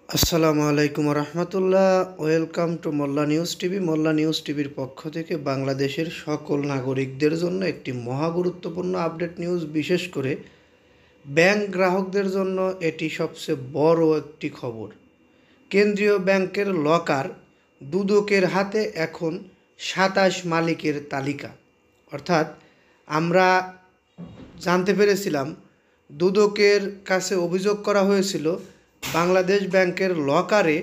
আসসালামু আলাইকুম রহমতুল্লাহ। Welcome to Molla news TV. Molla news টিভির পক্ষ থেকে বাংলাদেশের সকল নাগরিকদের জন্য একটি মহা গুরুত্বপূর্ণ আপডেট নিউজ, বিশেষ করে ব্যাংক গ্রাহকদের জন্য এটি সবচেয়ে বড় একটি খবর। কেন্দ্রীয় ব্যাংকের লকার দুদকের হাতে এখন ২৭ মালিকের তালিকা। অর্থাৎ আমরা জানতে পেরেছিলাম দুদকের কাছে অভিযোগ করা হয়েছিল বাংলাদেশ ব্যাংকের লকারে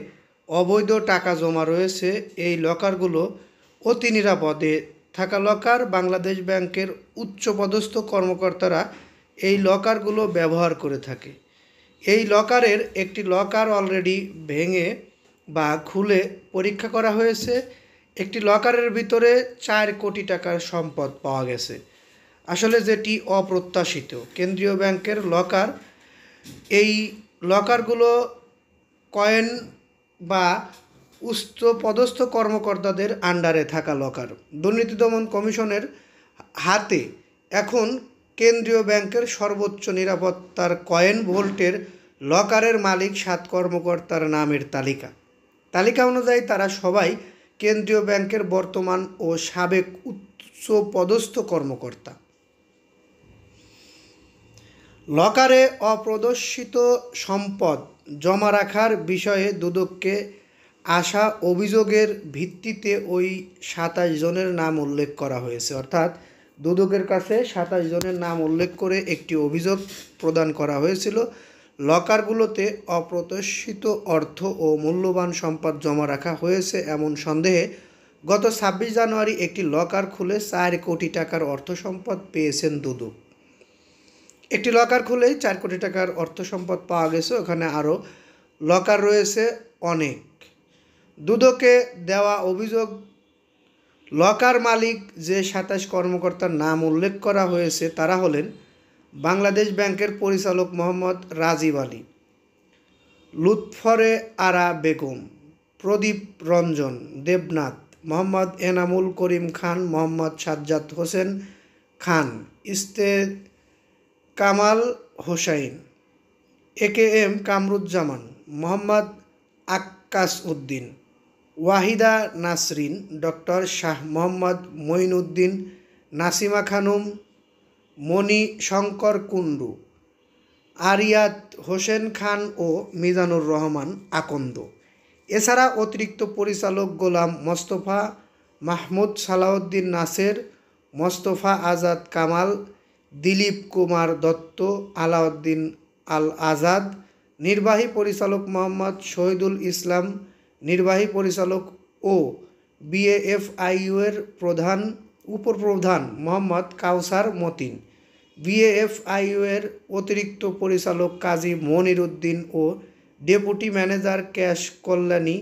অবৈধ টাকা জমা রয়েছে। এই লকারগুলো অতি নিরাপদে থাকা লকার। বাংলাদেশ ব্যাংকের উচ্চপদস্থ কর্মকর্তারা এই লকারগুলো ব্যবহার করে থাকে। এই লকারের একটি লকার অলরেডি ভেঙে বা খুলে পরীক্ষা করা হয়েছে। একটি লকারের ভিতরে ৪ কোটি টাকার সম্পদ পাওয়া গেছে, আসলে যেটি অপ্রত্যাশিত। কেন্দ্রীয় ব্যাংকের লকার, এই লকারগুলো কয়েন বা উচ্চ পদস্থ কর্মকর্তাদের আন্ডারে থাকা লকার। দুর্নীতি দমন কমিশনের হাতে এখন কেন্দ্রীয় ব্যাংকের সর্বোচ্চ নিরাপত্তার কয়েন ভোল্টের লকারের মালিক ৭ কর্মকর্তার নামের তালিকা অনুযায়ী তারা সবাই কেন্দ্রীয় ব্যাংকের বর্তমান ও সাবেক উচ্চ পদস্থ কর্মকর্তা। লকারে অপ্রদর্শিত সম্পদ জমা রাখার বিষয়ে দুদককে আসা অভিযোগের ভিত্তিতে ওই ২৭ জনের নাম উল্লেখ করা হয়েছে। অর্থাৎ দুদকের কাছে ২৭ জনের নাম উল্লেখ করে একটি অভিযোগ প্রদান করা হয়েছিল। লকারগুলোতে অপ্রত্যাশিত অর্থ ও মূল্যবান সম্পদ জমা রাখা হয়েছে এমন সন্দেহে গত ২৬ জানুয়ারি একটি লকার খুলে ৪ কোটি টাকার অর্থ সম্পদ পেয়েছেন দুদক। একটি লকার খুলেই ৪ কোটি টাকার অর্থ সম্পদ পাওয়া গেছে। ওখানে আরও লকার রয়েছে অনেক। দুদকে দেওয়া অভিযোগ, লকার মালিক যে ২৭ কর্মকর্তার নাম উল্লেখ করা হয়েছে তারা হলেন বাংলাদেশ ব্যাংকের পরিচালক মোহাম্মদ রাজীব আলী, লুৎফরে আরা বেগম, প্রদীপ রঞ্জন দেবনাথ, মোহাম্মদ এনামুল করিম খান, মোহাম্মদ সাজ্জাদ হোসেন খান, কামাল হোসাইন, AKM কামরুজ্জামান, মোহাম্মদ আক্কাস উদ্দিন, ওয়াহিদা নাসরিন, ডক্টর শাহ মোহাম্মদ মঈনুদ্দিন, নাসিমা খানুম, মণি শঙ্কর কুণ্ডু, আরিয়াত হোসেন খান ও মিজানুর রহমান আকন্দ। এছাড়া অতিরিক্ত পরিচালক গোলাম মোস্তফা, মাহমুদ সালাউদ্দিন নাসের, মোস্তফা আজাদ কামাল, দিলীপ কুমার দত্ত, আলাউদ্দিন আল আজাদ, নির্বাহী পরিচালক মোহাম্মদ শহীদুল ইসলাম, নির্বাহী পরিচালক ও BAFIU এর উপপ্রধান মোহাম্মদ কাউসার মতিন, BAFIU এর অতিরিক্ত পরিচালক কাজী মনির উদ্দিন ও ডেপুটি ম্যানেজার ক্যাশ কল্যাণী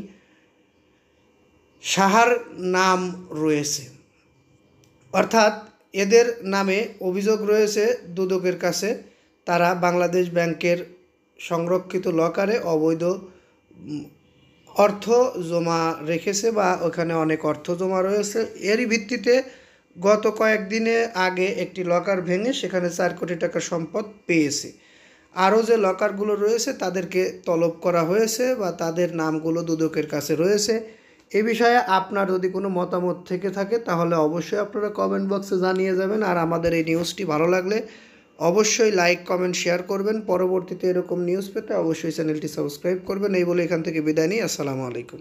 সাহার নাম রয়েছে। অর্থাৎ এদের নামে অভিযোগ রয়েছে দুদকের কাছে। তারা বাংলাদেশ ব্যাংকের সংরক্ষিত লকারে অবৈধ অর্থ জমা রেখেছে বা ওখানে অনেক অর্থ জমা রয়েছে। এরই ভিত্তিতে গত কয়েকদিনে আগে একটি লকার ভেঙে সেখানে ৪ কোটি টাকা সম্পদ পেয়েছে। আরও যে লকারগুলো রয়েছে তাদেরকে তলব করা হয়েছে বা তাদের নামগুলো দুদকের কাছে রয়েছে। এ বিষয়ে আপনার যদি কোনো মতামত থেকে থাকে তাহলে অবশ্যই আপনারা কমেন্ট বক্সে জানিয়ে যাবেন। আর আমাদের এই নিউজটি ভালো লাগলে অবশ্যই লাইক, কমেন্ট, শেয়ার করবেন। পরবর্তীতে এরকম নিউজ পেতে অবশ্যই চ্যানেলটি সাবস্ক্রাইব করবেন। এই বলে এখান থেকে বিদায় নিই। আসসালামু আলাইকুম।